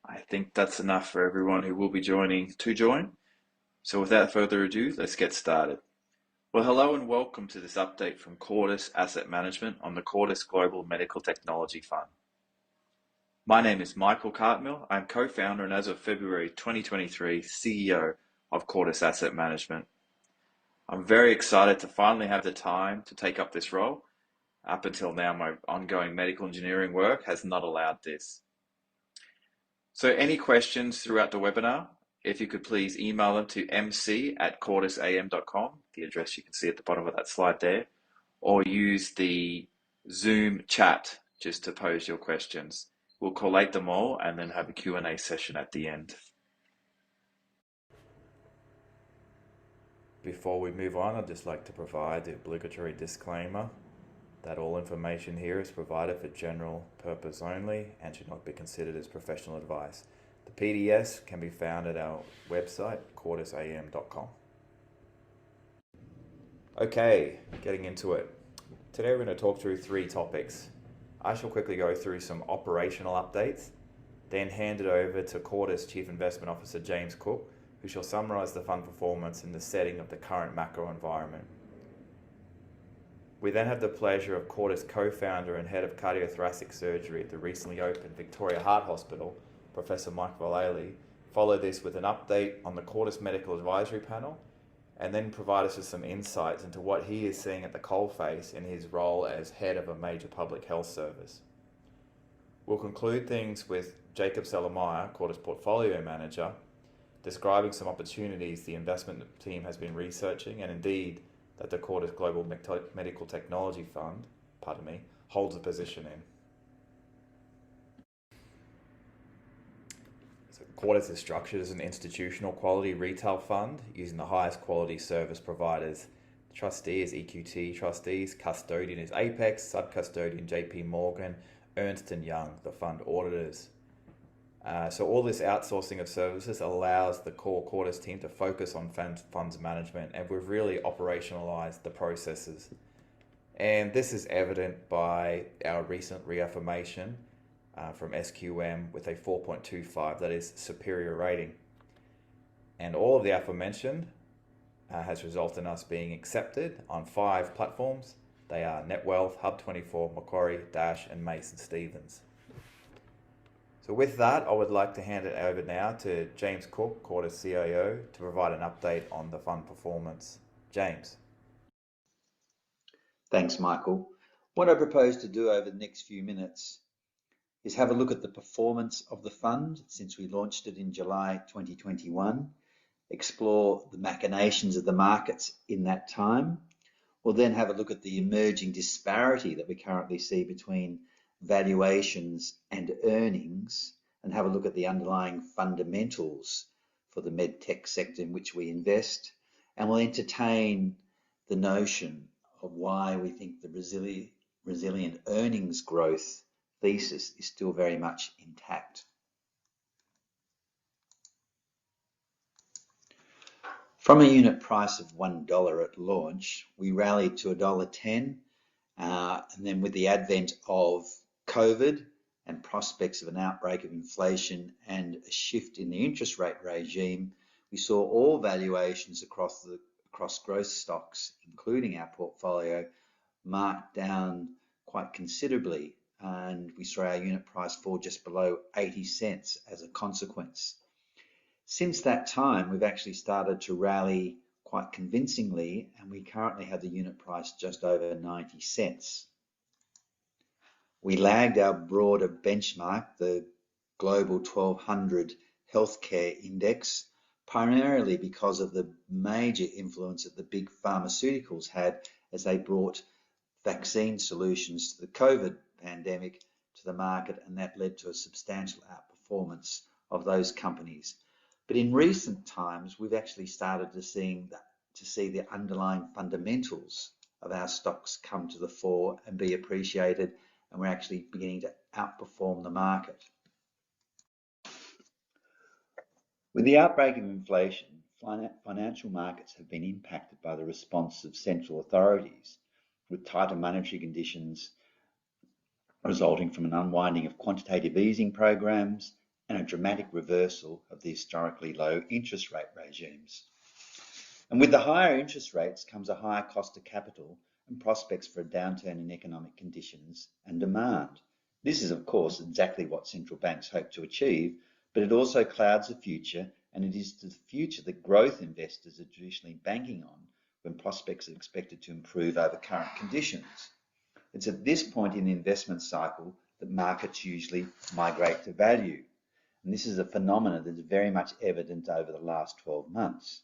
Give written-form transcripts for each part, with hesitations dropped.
I think that's enough for everyone who will be joining to join. So without further ado, let's get started. Well, hello and welcome to this update from Cordis Asset Management on the Cordis Global Medical Technology Fund. My name is Michael Cartmill. I'm co-founder and as of February 2023, CEO of Cordis Asset Management. I'm very excited to finally have the time to take up this role. Up until now, my ongoing medical engineering work has not allowed this. So any questions throughout the webinar, if you could please email them to mc@cordisam.com, the address you can see at the bottom of that slide there, or use the Zoom chat just to pose your questions. We'll collate them all and then have a Q&A session at the end. Before we move on, I'd just like to provide the obligatory disclaimer that all information here is provided for general purpose only and should not be considered as professional advice. The PDFs can be found at our website, cordisam.com. Okay, getting into it. Today we're going to talk through three topics. I shall quickly go through some operational updates, then hand it over to Cordis Chief Investment Officer James Cook, who shall summarise the fund performance in the setting of the current macro environment. We then have the pleasure of Cordis co-founder and head of cardiothoracic surgery at the recently opened Victoria Heart Hospital, Professor Mike Vallely, follow this with an update on the Cordis Medical Advisory Panel, and then provide us with some insights into what he is seeing at the coalface in his role as head of a major public health service. We'll conclude things with Jacob Sellermeyer, Cordis Portfolio Manager, describing some opportunities the investment team has been researching and indeed that the Cordis Global Medical Technology Fund, holds a position in. So Cordis is structured as an institutional quality retail fund using the highest quality service providers. The trustee is EQT Trustees, custodian is Apex, sub-custodian JP Morgan, Ernst & Young, the fund auditors. So all this outsourcing of services allows the core Cordis team to focus on funds management, and we've really operationalized the processes. And this is evident by our recent reaffirmation from SQM with a 4.25, that is superior rating. And all of the aforementioned has resulted in us being accepted on 5 platforms. They are NetWealth, Hub24, Macquarie, Dash, and Mason Stevens. So with that, I would like to hand it over now to James Cook, Cordis CIO, to provide an update on the fund performance. James. Thanks, Michael. What I propose to do over the next few minutes is have a look at the performance of the fund since we launched it in July 2021, explore the machinations of the markets in that time. We'll then have a look at the emerging disparity that we currently see between valuations and earnings, and have a look at the underlying fundamentals for the med tech sector in which we invest, and we'll entertain the notion of why we think the resilient earnings growth thesis is still very much intact. From a unit price of $1 at launch, we rallied to $1.10, and then with the advent of COVID and prospects of an outbreak of inflation and a shift in the interest rate regime, we saw all valuations across growth stocks, including our portfolio, marked down quite considerably, and we saw our unit price fall just below 80 cents as a consequence. Since that time, we've actually started to rally quite convincingly, and we currently have the unit price just over 90 cents. We lagged our broader benchmark, the Global 1200 Healthcare Index, primarily because of the major influence that the big pharmaceuticals had as they brought vaccine solutions to the COVID pandemic to the market, and that led to a substantial outperformance of those companies. But in recent times, we've actually started to see the underlying fundamentals of our stocks come to the fore and be appreciated, and we're actually beginning to outperform the market. With the outbreak of inflation, financial markets have been impacted by the response of central authorities, with tighter monetary conditions resulting from an unwinding of quantitative easing programs and a dramatic reversal of the historically low interest rate regimes. And with the higher interest rates comes a higher cost of capital and prospects for a downturn in economic conditions and demand. This is, of course, exactly what central banks hope to achieve, but it also clouds the future, and it is to the future that growth investors are traditionally banking on when prospects are expected to improve over current conditions. It's at this point in the investment cycle that markets usually migrate to value. And this is a phenomenon that is very much evident over the last 12 months.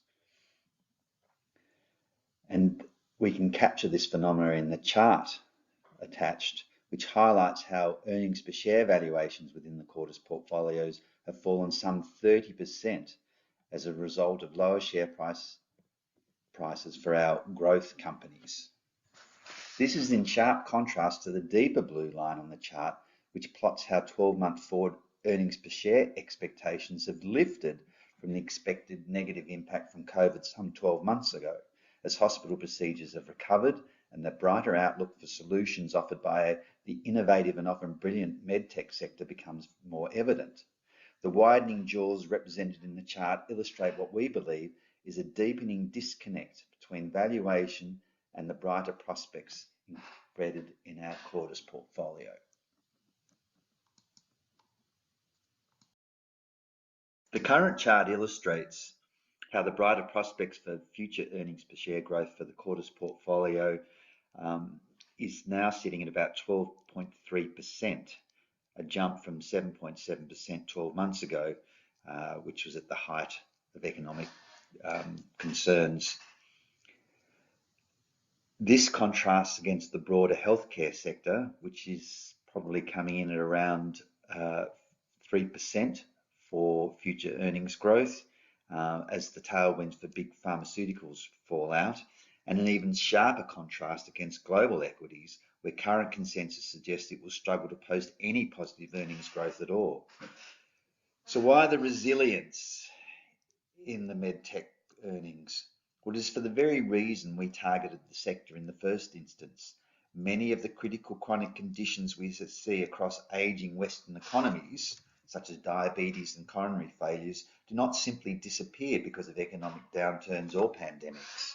And we can capture this phenomenon in the chart attached, which highlights how earnings per share valuations within the Cordis portfolios have fallen some 30% as a result of lower share prices for our growth companies. This is in sharp contrast to the deeper blue line on the chart, which plots how 12-month forward earnings per share expectations have lifted from the expected negative impact from COVID some 12 months ago, as hospital procedures have recovered and the brighter outlook for solutions offered by the innovative and often brilliant medtech sector becomes more evident. The widening jaws represented in the chart illustrate what we believe is a deepening disconnect between valuation and the brighter prospects embedded in our Cordis portfolio. The current chart illustrates how the brighter prospects for future earnings per share growth for the Cordis portfolio is now sitting at about 12.3%, a jump from 7.7% 12 months ago, which was at the height of economic concerns. This contrasts against the broader healthcare sector, which is probably coming in at around 3% for future earnings growth, as the tailwinds for big pharmaceuticals fall out, and an even sharper contrast against global equities, where current consensus suggests it will struggle to post any positive earnings growth at all. So why the resilience in the medtech earnings? Well, it is for the very reason we targeted the sector in the first instance. Many of the critical chronic conditions we see across aging Western economies, such as diabetes and coronary failures, do not simply disappear because of economic downturns or pandemics.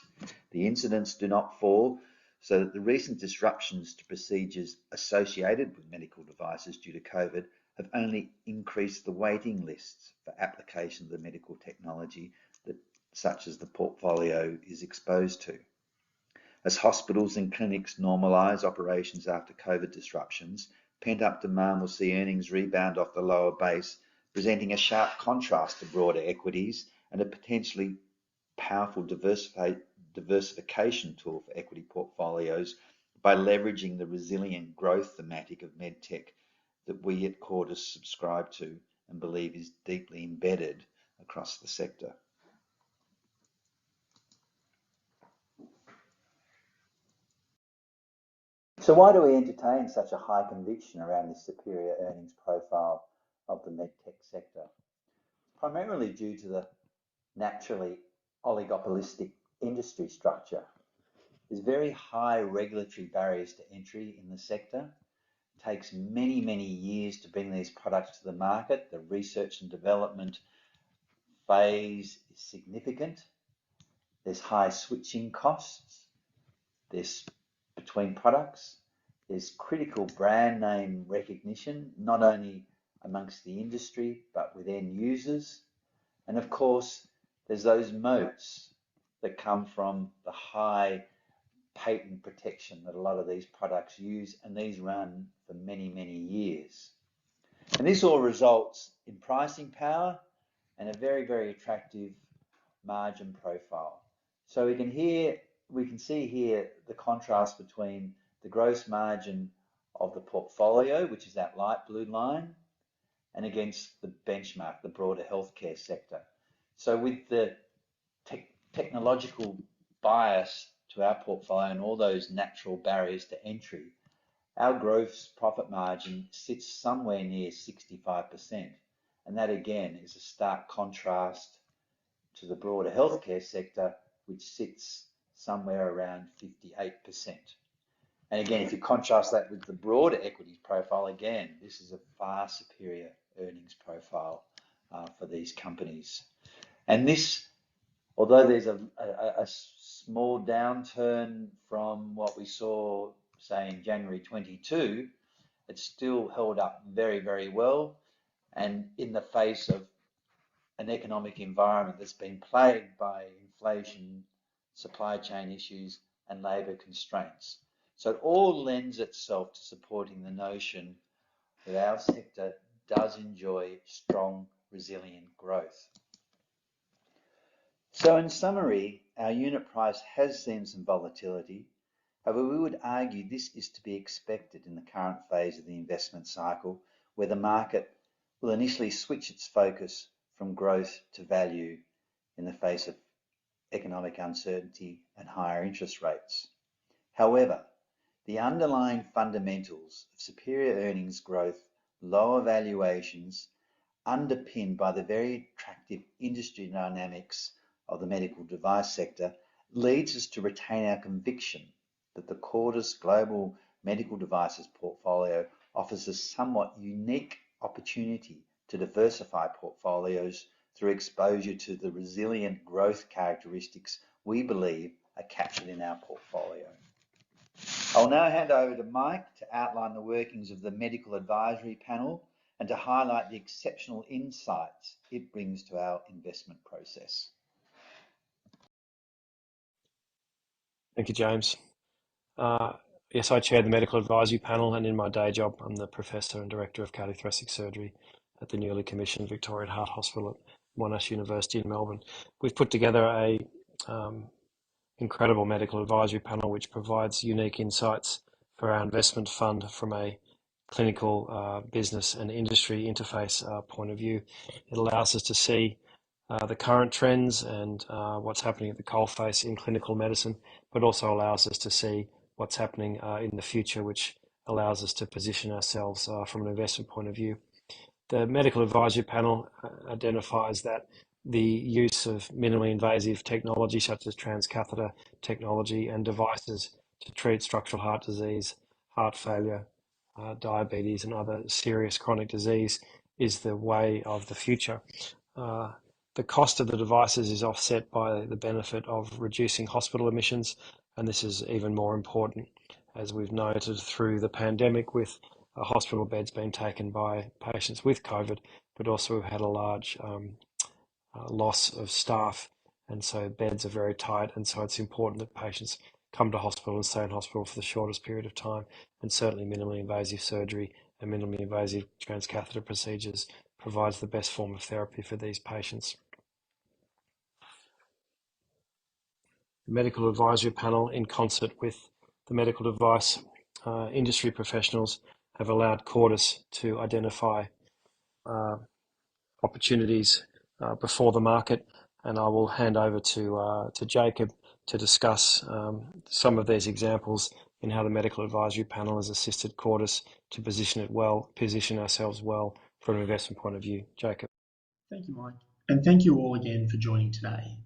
The incidents do not fall, so that the recent disruptions to procedures associated with medical devices due to COVID have only increased the waiting lists for application of the medical technology that such as the portfolio is exposed to. As hospitals and clinics normalise operations after COVID disruptions, pent-up demand will see earnings rebound off the lower base, presenting a sharp contrast to broader equities and a potentially powerful diversification tool for equity portfolios by leveraging the resilient growth thematic of medtech that we at Cordis subscribe to and believe is deeply embedded across the sector. So why do we entertain such a high conviction around this superior earnings profile of the medtech sector? Primarily due to the naturally oligopolistic industry structure. There's very high regulatory barriers to entry in the sector. It takes many, many years to bring these products to the market. The research and development phase is significant. There's high switching costs. There's between products. There's critical brand name recognition, not only amongst the industry, but with end users. And of course, there's those moats that come from the high patent protection that a lot of these products use, and these run for many, many years. And this all results in pricing power and a very, very attractive margin profile. So we can see here the contrast between the gross margin of the portfolio, which is that light blue line, and against the benchmark, the broader healthcare sector. So with the technological bias to our portfolio and all those natural barriers to entry, our gross profit margin sits somewhere near 65%. And that again is a stark contrast to the broader healthcare sector, which sits somewhere around 58%. And again, if you contrast that with the broader equities profile, again, this is a far superior earnings profile for these companies. And this, although there's a small downturn from what we saw, say, in January 22, it's still held up very, very well. And in the face of an economic environment that's been plagued by inflation, supply chain issues, and labour constraints. So it all lends itself to supporting the notion that our sector does enjoy strong, resilient growth. So in summary, our unit price has seen some volatility. However, we would argue this is to be expected in the current phase of the investment cycle, where the market will initially switch its focus from growth to value in the face of economic uncertainty and higher interest rates. However, the underlying fundamentals of superior earnings growth, lower valuations, underpinned by the very attractive industry dynamics of the medical device sector, leads us to retain our conviction that the Cordis Global Medical Devices portfolio offers a somewhat unique opportunity to diversify portfolios through exposure to the resilient growth characteristics we believe are captured in our portfolio. I'll now hand over to Mike to outline the workings of the Medical Advisory Panel and to highlight the exceptional insights it brings to our investment process. Thank you, James. Yes, I chair the Medical Advisory Panel, and in my day job, I'm the Professor and Director of Cardiothoracic Surgery at the newly commissioned Victorian Heart Hospital at Monash University in Melbourne. We've put together a incredible medical advisory panel which provides unique insights for our investment fund from a clinical business and industry interface point of view. It allows us to see the current trends and what's happening at the coalface in clinical medicine, but also allows us to see what's happening in the future, which allows us to position ourselves from an investment point of view. The Medical Advisory Panel identifies that the use of minimally invasive technology such as transcatheter technology and devices to treat structural heart disease, heart failure, diabetes and other serious chronic disease is the way of the future. The cost of the devices is offset by the benefit of reducing hospital admissions, and this is even more important as we've noted through the pandemic with hospital beds being taken by patients with COVID, but also we've had a large loss of staff, and so beds are very tight, and so it's important that patients come to hospital and stay in hospital for the shortest period of time, and certainly minimally invasive surgery and minimally invasive transcatheter procedures provides the best form of therapy for these patients. The Medical Advisory Panel, in concert with the medical device industry professionals, have allowed Cordis to identify opportunities before the market, and I will hand over to Jacob to discuss some of these examples in how the Medical Advisory Panel has assisted Cordis to position ourselves well from an investment point of view. Jacob. Thank you, Mike, and thank you all again for joining today.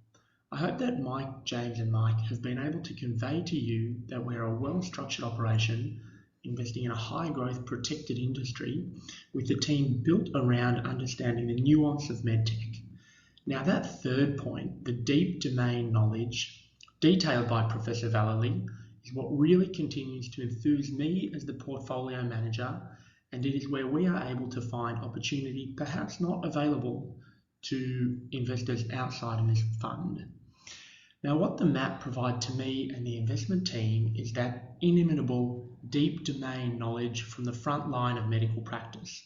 I hope that Mike, James and Mike have been able to convey to you that we're a well-structured operation investing in a high-growth protected industry with the team built around understanding the nuance of medtech. Now that third point, the deep domain knowledge detailed by Professor Vallely, is what really continues to enthuse me as the portfolio manager, and it is where we are able to find opportunity perhaps not available to investors outside of this fund. Now, what the map provides to me and the investment team is that inimitable deep domain knowledge from the front line of medical practice,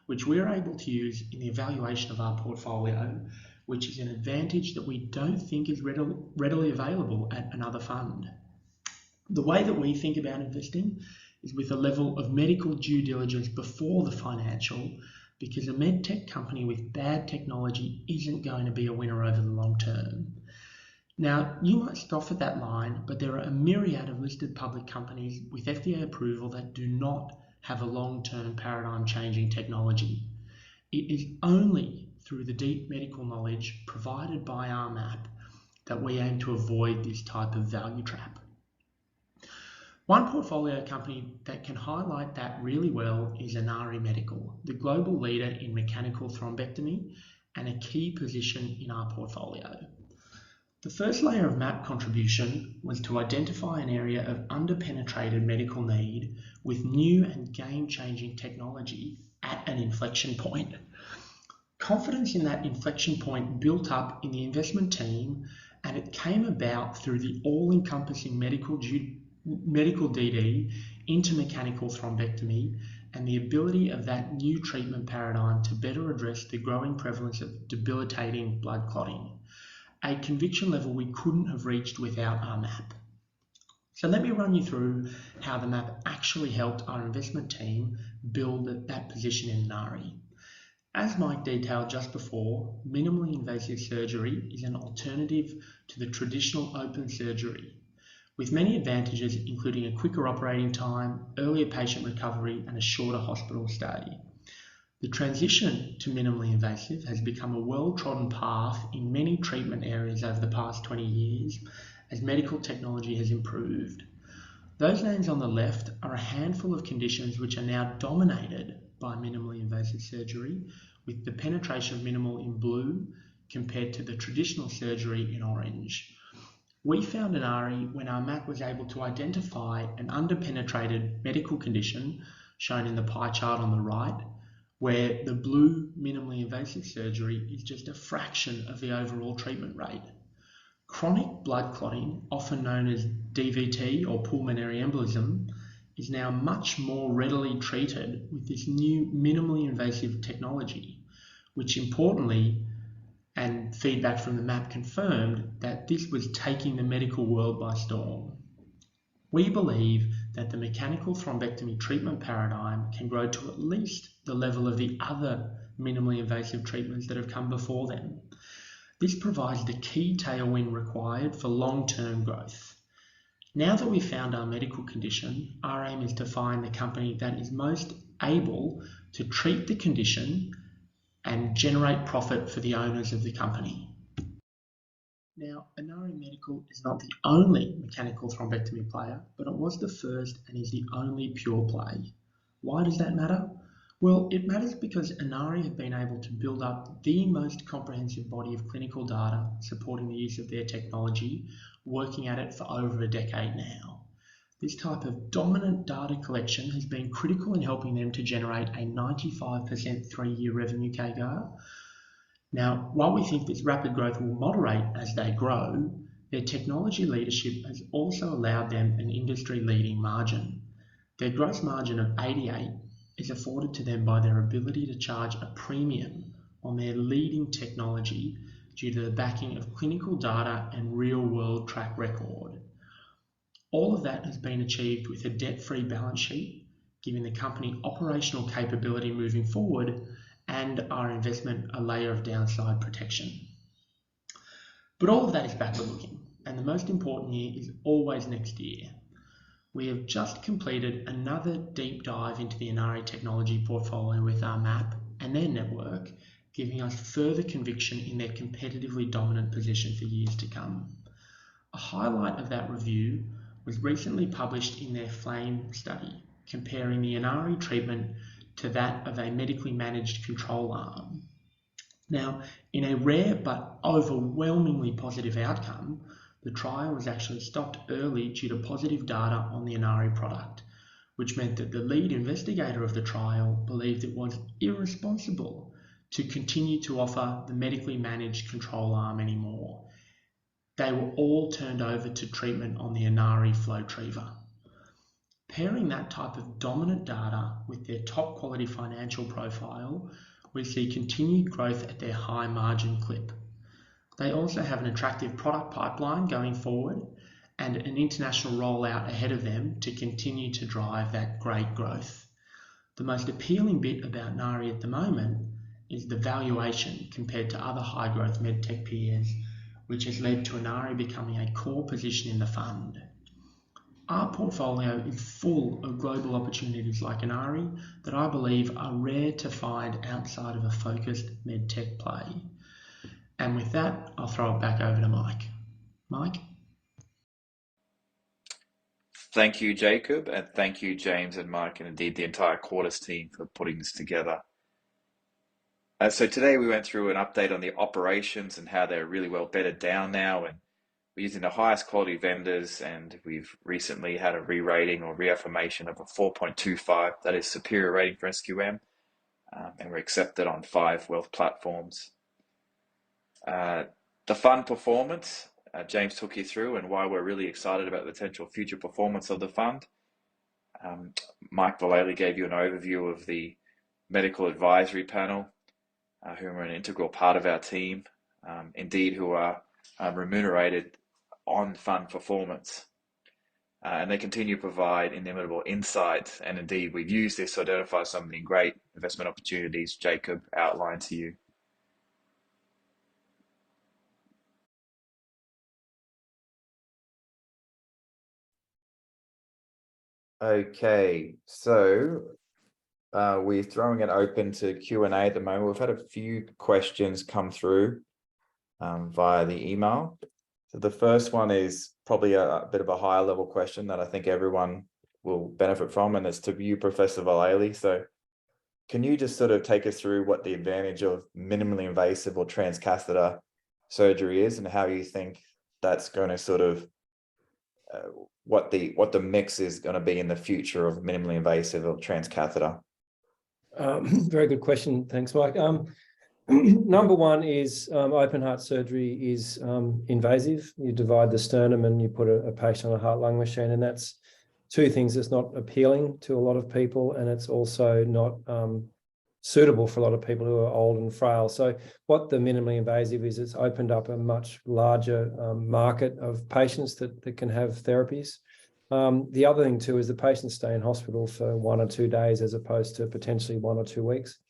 which we're able to use in the evaluation of our portfolio, which is an advantage that we don't think is readily available at another fund. The way that we think about investing is with a level of medical due diligence before the financial, because a medtech company with bad technology isn't going to be a winner over the long term. Now, you might scoff at that line, but there are a myriad of listed public companies with FDA approval that do not have a long-term paradigm-changing technology. It is only through the deep medical knowledge provided by our map that we aim to avoid this type of value trap. One portfolio company that can highlight that really well is Inari Medical, the global leader in mechanical thrombectomy and a key position in our portfolio. The first layer of MAP contribution was to identify an area of underpenetrated medical need with new and game-changing technology at an inflection point. Confidence in that inflection point built up in the investment team, and it came about through the all-encompassing medical DD into mechanical thrombectomy and the ability of that new treatment paradigm to better address the growing prevalence of debilitating blood clotting, a conviction level we couldn't have reached without our MAP. So let me run you through how the MAP actually helped our investment team build that position in Inari. As Mike detailed just before, minimally invasive surgery is an alternative to the traditional open surgery, with many advantages including a quicker operating time, earlier patient recovery, and a shorter hospital stay. The transition to minimally invasive has become a well-trodden path in many treatment areas over the past 20 years as medical technology has improved. Those names on the left are a handful of conditions which are now dominated by minimally invasive surgery, with the penetration of minimal in blue compared to the traditional surgery in orange. We found Inari when our MAP was able to identify an underpenetrated medical condition, shown in the pie chart on the right, where the blue minimally invasive surgery is just a fraction of the overall treatment rate. Chronic blood clotting, often known as DVT or pulmonary embolism, is now much more readily treated with this new minimally invasive technology, which importantly, and feedback from the MAP confirmed, that this was taking the medical world by storm. We believe that the mechanical thrombectomy treatment paradigm can grow to at least the level of the other minimally invasive treatments that have come before them. This provides the key tailwind required for long-term growth. Now that we've found our medical condition, our aim is to find the company that is most able to treat the condition and generate profit for the owners of the company. Now, Inari Medical is not the only mechanical thrombectomy player, but it was the first and is the only pure play. Why does that matter? Well, it matters because Inari have been able to build up the most comprehensive body of clinical data supporting the use of their technology, working at it for over a decade now. This type of dominant data collection has been critical in helping them to generate a 95% 3-year revenue CAGR. Now, while we think this rapid growth will moderate as they grow, their technology leadership has also allowed them an industry-leading margin. Their gross margin of 88 is afforded to them by their ability to charge a premium on their leading technology due to the backing of clinical data and real-world track record. All of that has been achieved with a debt-free balance sheet, giving the company operational capability moving forward and our investment a layer of downside protection. But all of that is backward looking, and the most important year is always next year. We have just completed another deep dive into the Inari technology portfolio with our MAP and their network, giving us further conviction in their competitively dominant position for years to come. A highlight of that review was recently published in their FLAME study, comparing the Inari treatment to that of a medically managed control arm. Now, in a rare but overwhelmingly positive outcome, the trial was actually stopped early due to positive data on the Inari product, which meant that the lead investigator of the trial believed it was irresponsible to continue to offer the medically managed control arm anymore. They were all turned over to treatment on the Inari FlowTriever. Pairing that type of dominant data with their top quality financial profile, we see continued growth at their high margin clip. They also have an attractive product pipeline going forward and an international rollout ahead of them to continue to drive that great growth. The most appealing bit about Inari at the moment is the valuation compared to other high growth medtech peers, which has led to Inari becoming a core position in the fund. Our portfolio is full of global opportunities like Inari that I believe are rare to find outside of a focused medtech play. And with that, I'll throw it back over to Mike. Mike? Thank you, Jacob, and thank you, James and Mike, and indeed the entire Cordis team for putting this together. So today we went through an update on the operations and how they're really well bedded down now, and we're using the highest quality vendors, and we've recently had a re-rating or reaffirmation of a 4.25. That is superior rating for SQM, and we're accepted on 5 wealth platforms. The fund performance, James took you through, and why we're really excited about the potential future performance of the fund. Mike Vallely gave you an overview of the medical advisory panel, who are an integral part of our team, indeed who are remunerated on fund performance. And they continue to provide inimitable insights, and indeed we've used this to identify some of the great investment opportunities Jacob outlined to you. Okay, so we're throwing it open to Q&A at the moment. We've had a few questions come through via the email. So the first one is probably a bit of a higher level question that I think everyone will benefit from, and it's to you, Professor Vallely. So can you just sort of take us through what the advantage of minimally invasive or transcatheter surgery is, and how you think that's going to sort of what the mix is going to be in the future of minimally invasive or transcatheter? Very good question. Thanks, Mike. Number one is open heart surgery is invasive. You divide the sternum and you put a patient on a heart-lung machine, and that's two things that's not appealing to a lot of people, and it's also not suitable for a lot of people who are old and frail. So what the minimally invasive is, it's opened up a much larger market of patients that can have therapies. The other thing too is the patients stay in hospital for 1 or 2 days as opposed to potentially 1 or 2 weeks.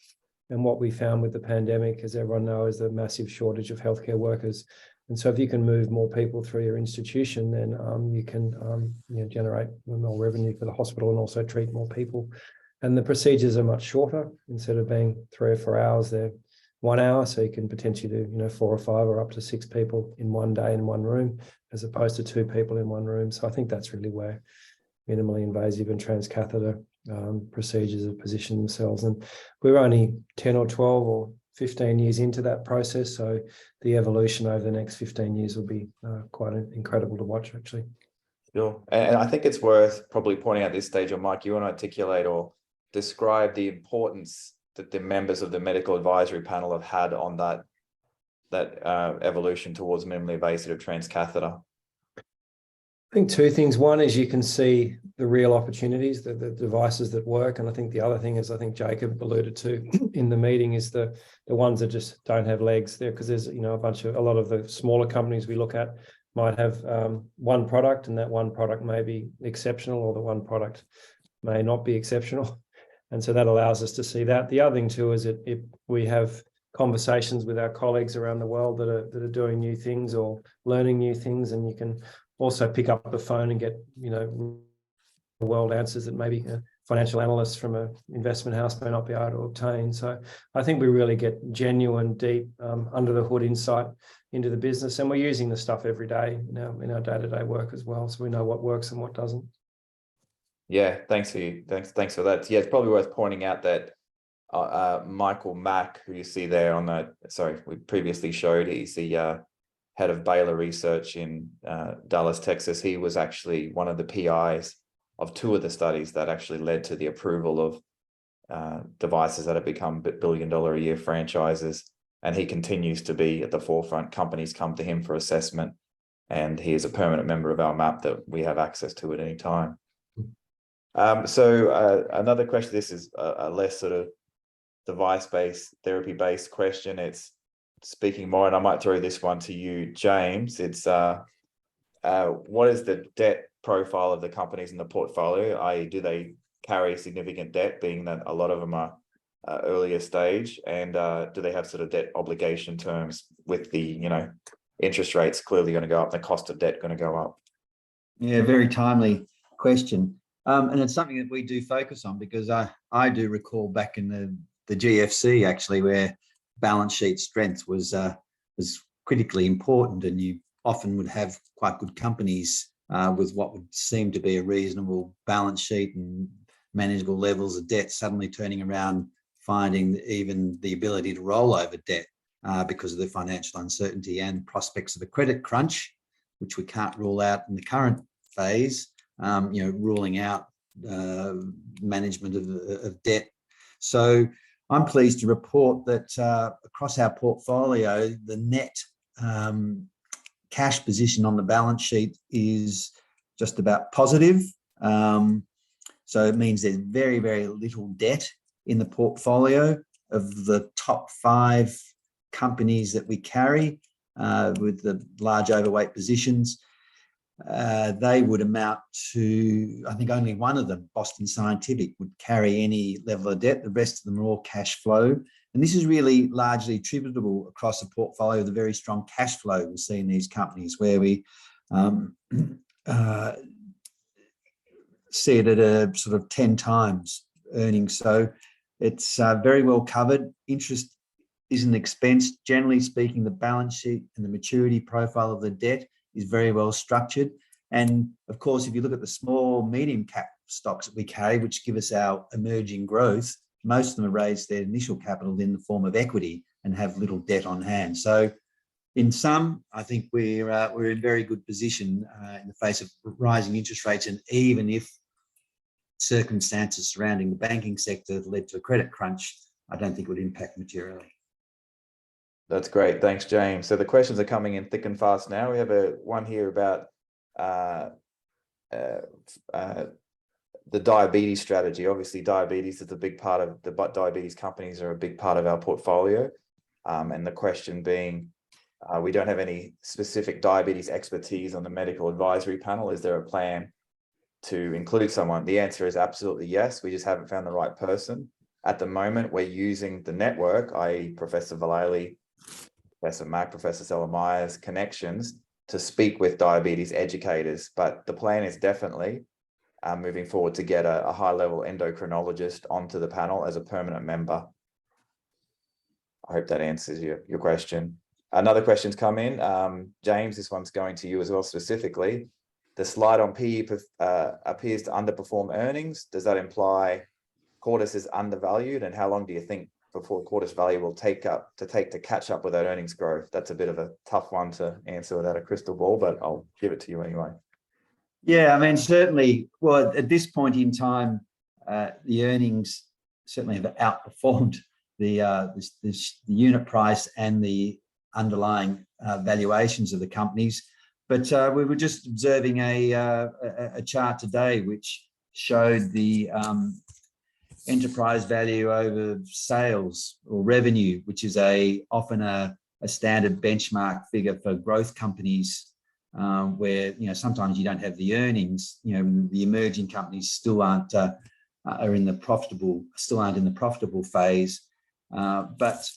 And what we found with the pandemic, as everyone knows, is the massive shortage of healthcare workers. And so if you can move more people through your institution, then you can generate more revenue for the hospital and also treat more people. And the procedures are much shorter. Instead of being 3 or 4 hours, they're 1 hour. So you can potentially do 4 or 5 or up to 6 people in one day in one room, as opposed to 2 people in one room. So I think that's really where minimally invasive and transcatheter procedures have positioned themselves. And we're only 10 or 12 or 15 years into that process. So the evolution over the next 15 years will be quite incredible to watch, actually. Sure. And I think it's worth probably pointing out at this stage, or Mike, you want to articulate or describe the importance that the members of the medical advisory panel have had on that evolution towards minimally invasive transcatheter. I think 2 things. One is you can see the real opportunities, the devices that work. And I think the other thing is, I think Jacob alluded to in the meeting, is the ones that just don't have legs there, because there's a lot of the smaller companies we look at might have one product, and that one product may be exceptional, or the one product may not be exceptional. And so that allows us to see that. The other thing too is if we have conversations with our colleagues around the world that are doing new things or learning new things, and you can also pick up the phone and get world answers that maybe financial analysts from an investment house may not be able to obtain. So I think we really get genuine, deep, under the hood insight into the business, and we're using the stuff every day in our day-to-day work as well, so we know what works and what doesn't. Yeah, thanks for that. Yeah, it's probably worth pointing out that Michael Mack, who you see there on that, we previously showed, he's the head of Baylor Research in Dallas, Texas. He was actually one of the PIs of 2 of the studies that actually led to the approval of devices that have become billion-dollar-a-year franchises. And he continues to be at the forefront. Companies come to him for assessment, and he is a permanent member of our MAP that we have access to at any time. So another question, this is a less sort of device-based, therapy-based question. It's speaking more, and I might throw this one to you, James. It's what is the debt profile of the companies in the portfolio? i.e., do they carry significant debt, being that a lot of them are earlier stage, and do they have sort of debt obligation terms with the interest rates clearly going to go up, the cost of debt going to go up? Yeah, very timely question. And it's something that we do focus on, because I do recall back in the GFC, actually, where balance sheet strength was critically important, and you often would have quite good companies with what would seem to be a reasonable balance sheet and manageable levels of debt, suddenly turning around, finding even the ability to roll over debt because of the financial uncertainty and prospects of a credit crunch, which we can't rule out in the current phase, ruling out management of debt. So I'm pleased to report that across our portfolio, the net cash position on the balance sheet is just about positive. So it means there's very, very little debt in the portfolio. Of the top 5 companies that we carry with the large overweight positions, they would amount to, I think only one of them, Boston Scientific, would carry any level of debt. The rest of them are all cash flow. And this is really largely attributable across a portfolio of the very strong cash flow we see in these companies, where we see it at a sort of 10 times earnings. So it's very well covered. Interest isn't expensed. Generally speaking, the balance sheet and the maturity profile of the debt is very well structured. And of course, if you look at the small, medium cap stocks that we carry, which give us our emerging growth, most of them have raised their initial capital in the form of equity and have little debt on hand. So in sum, I think we're in very good position in the face of rising interest rates. And even if circumstances surrounding the banking sector led to a credit crunch, I don't think it would impact materially. That's great. Thanks, James. So the questions are coming in thick and fast now. We have one here about the diabetes strategy. Obviously, diabetes is a big part of the diabetes companies are a big part of our portfolio. And the question being, we don't have any specific diabetes expertise on the medical advisory panel. Is there a plan to include someone? The answer is absolutely yes. We just haven't found the right person. At the moment, we're using the network, i.e. Professor Vallely, Professor Mack, Professor Sellermeyer's connections to speak with diabetes educators. But the plan is definitely moving forward to get a high-level endocrinologist onto the panel as a permanent member. I hope that answers your question. Another question's come in. James, this one's going to you as well specifically. The slide on PE appears to underperform earnings. Does that imply Cordis is undervalued? And how long do you think before Cordis value will take to catch up with that earnings growth? That's a bit of a tough one to answer without a crystal ball, but I'll give it to you anyway. Yeah, I mean, certainly, well, at this point in time, the earnings certainly have outperformed the unit price and the underlying valuations of the companies. But we were just observing a chart today which showed the enterprise value over sales or revenue, which is often a standard benchmark figure for growth companies, where sometimes you don't have the earnings. The emerging companies still aren't in the profitable phase. But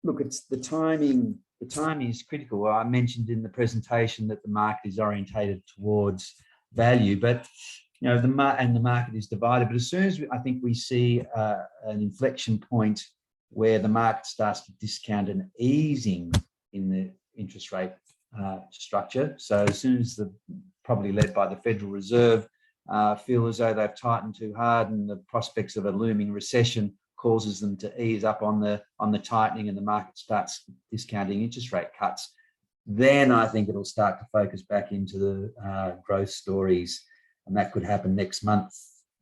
look, it's the timing. The timing is critical. I mentioned in the presentation that the market is orientated towards value, but the market is divided. But as soon as I think we see an inflection point where the market starts to discount an easing in the interest rate structure, so as soon as probably led by the Federal Reserve, feel as though they've tightened too hard and the prospects of a looming recession causes them to ease up on the tightening and the market starts discounting interest rate cuts, then I think it'll start to focus back into the growth stories. And that could happen next month,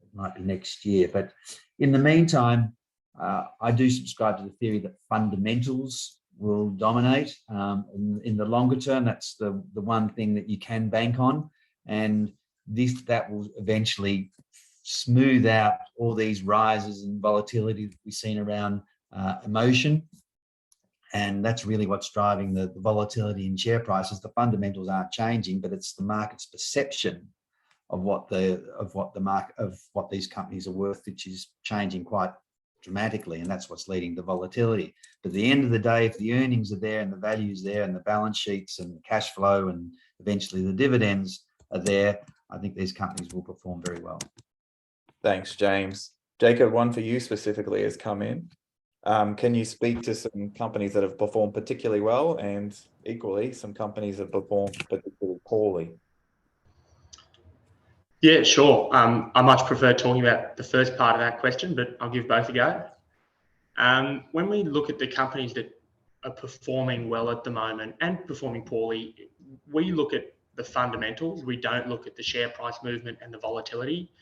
it might be next year. But in the meantime, I do subscribe to the theory that fundamentals will dominate. In the longer term, that's the one thing that you can bank on. And that will eventually smooth out all these rises and volatility that we've seen around emotion. And that's really what's driving the volatility in share prices. The fundamentals aren't changing, but it's the market's perception of what these companies are worth, which is changing quite dramatically, and that's what's leading to volatility. But at the end of the day, if the earnings are there and the value's there and the balance sheets and the cash flow and eventually the dividends are there, I think these companies will perform very well. Thanks, James. Jacob, one for you specifically has come in. Can you speak to some companies that have performed particularly well and equally some companies that performed particularly poorly? Yeah, sure. I much prefer talking about the first part of that question, but I'll give both a go. When we look at the companies that are performing well at the moment and performing poorly, we look at the fundamentals. We don't look at the share price movement and the volatility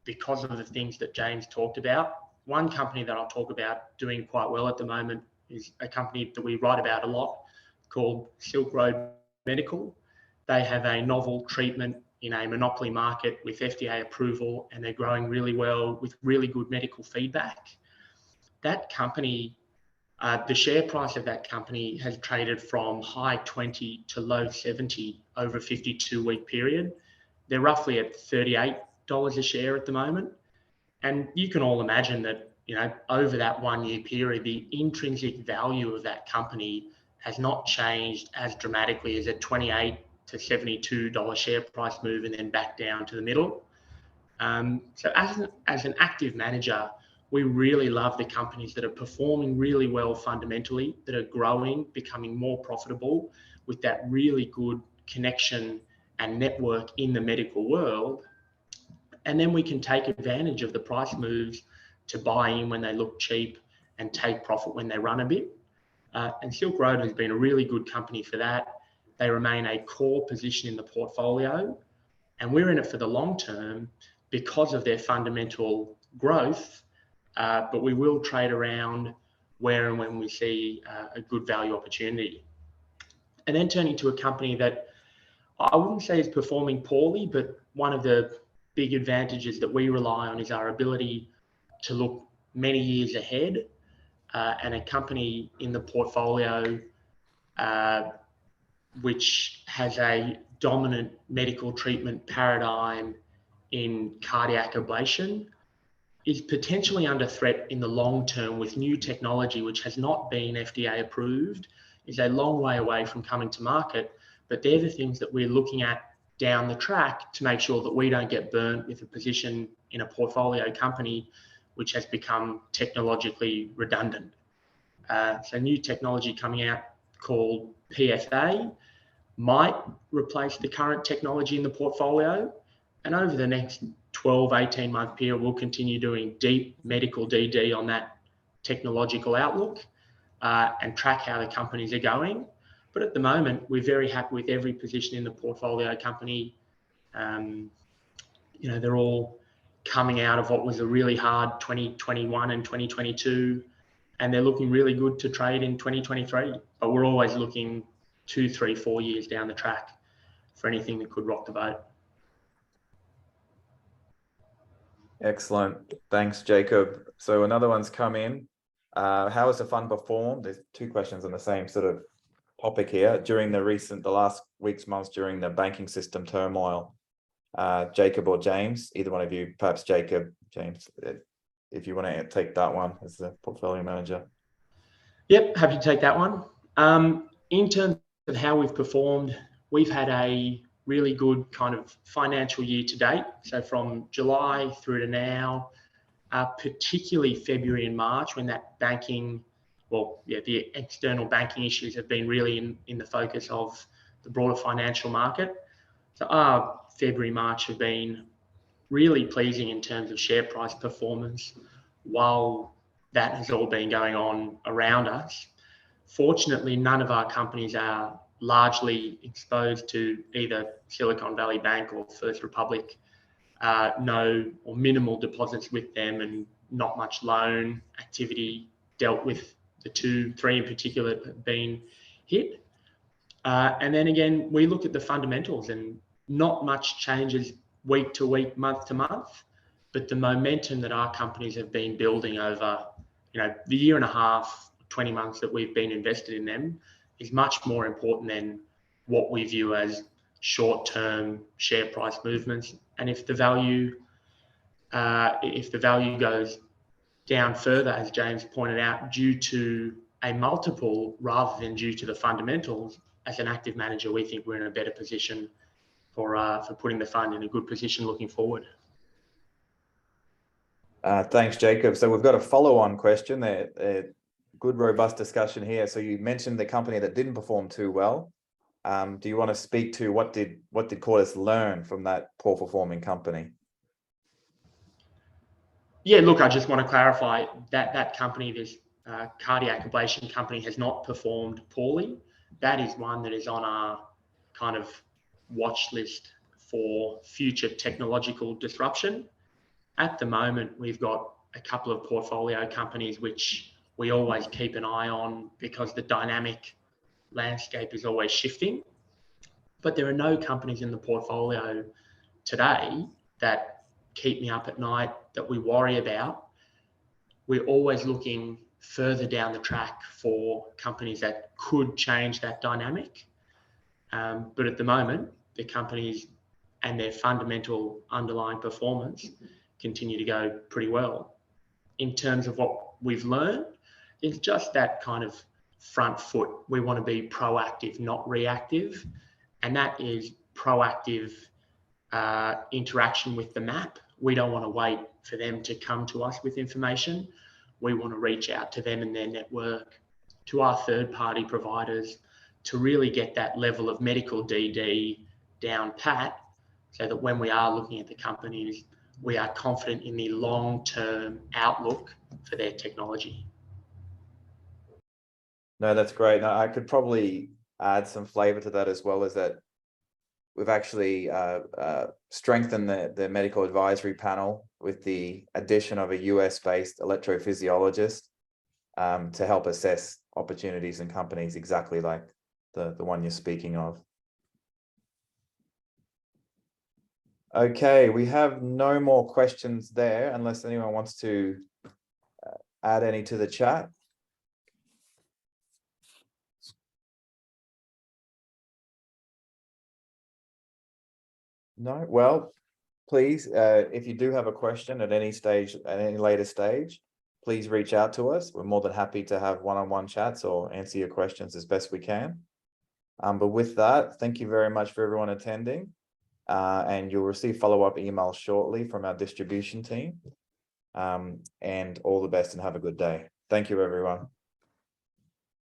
because of the things that James talked about. One company that I'll talk about doing quite well at the moment is a company that we write about a lot called Silk Road Medical. They have a novel treatment in a monopoly market with FDA approval, and they're growing really well with really good medical feedback. That company, the share price of that company has traded from high 20 to low 70 over a 52-week period. They're roughly at $38 a share at the moment. And you can all imagine that, over that 1 year period, the intrinsic value of that company has not changed as dramatically as a $28 to $72 share price move and then back down to the middle. So as an active manager, we really love the companies that are performing really well fundamentally, that are growing, becoming more profitable with that really good connection and network in the medical world. And then we can take advantage of the price moves to buy in when they look cheap and take profit when they run a bit. And Silk Road has been a really good company for that. They remain a core position in the portfolio, and we're in it for the long term because of their fundamental growth, but we will trade around where and when we see a good value opportunity. And then turning to a company that I wouldn't say is performing poorly, but one of the big advantages that we rely on is our ability to look many years ahead, and a company in the portfolio which has a dominant medical treatment paradigm in cardiac ablation is potentially under threat in the long term with new technology which has not been FDA approved, is a long way away from coming to market. But they're the things that we're looking at down the track to make sure that we don't get burnt with a position in a portfolio company which has become technologically redundant. So new technology coming out called PFA might replace the current technology in the portfolio. And over the next 12, 18-month period, we'll continue doing deep medical DD on that technological outlook and track how the companies are going. But at the moment, we're very happy with every position in the portfolio company. They're all coming out of what was a really hard 2021 and 2022, and they're looking really good to trade in 2023. But we're always looking 2, 3, 4 years down the track for anything that could rock the boat. Excellent. Thanks, Jacob. So another one's come in. How has the fund performed? There's 2 questions on the same sort of topic here. During the last weeks, months, during the banking system turmoil, Jacob or James, either one of you, perhaps Jacob, James, if you want to take that one as the portfolio manager. Yep, happy to take that one. In terms of how we've performed, we've had a really good kind of financial year to date. So from July through to now, particularly February and March, when that the external banking issues have been really in the focus of the broader financial market. So our February, March have been really pleasing in terms of share price performance while that has all been going on around us. Fortunately, none of our companies are largely exposed to either Silicon Valley Bank or First Republic. No or minimal deposits with them and not much loan activity dealt with. The 2, 3 in particular have been hit. And then again, we look at the fundamentals and not much changes week to week, month to month, but the momentum that our companies have been building over, the year and a half, 20 months that we've been invested in them is much more important than what we view as short-term share price movements. And if the value goes down further, as James pointed out, due to a multiple rather than due to the fundamentals, as an active manager, we think we're in a better position for putting the fund in a good position looking forward. Thanks, Jacob. So we've got a follow-on question there. Good, robust discussion here. So you mentioned the company that didn't perform too well. do you want to speak to what did Cordis learn from that poor performing company? Yeah, look, I just want to clarify that that company, this cardiac ablation company, has not performed poorly. That is one that is on our kind of watch list for future technological disruption. At the moment, we've got a couple of portfolio companies which we always keep an eye on because the dynamic landscape is always shifting. But there are no companies in the portfolio today that keep me up at night, that we worry about. We're always looking further down the track for companies that could change that dynamic. But at the moment, the companies and their fundamental underlying performance continue to go pretty well. In terms of what we've learned, it's just that kind of front foot. We want to be proactive, not reactive. And that is proactive interaction with the map. We don't want to wait for them to come to us with information. We want to reach out to them and their network, to our third-party providers, to really get that level of medical DD down pat, so that when we are looking at the companies, we are confident in the long-term outlook for their technology. No, that's great. Now, I could probably add some flavor to that as well, is that we've actually strengthened the medical advisory panel with the addition of a US-based electrophysiologist to help assess opportunities and companies exactly like the one you're speaking of. Okay, we have no more questions there unless anyone wants to add any to the chat. No, well, please, if you do have a question at any stage, at any later stage, please reach out to us. We're more than happy to have one-on-one chats or answer your questions as best we can. But with that, thank you very much for everyone attending. And you'll receive follow-up emails shortly from our distribution team. And all the best and have a good day. Thank you, everyone.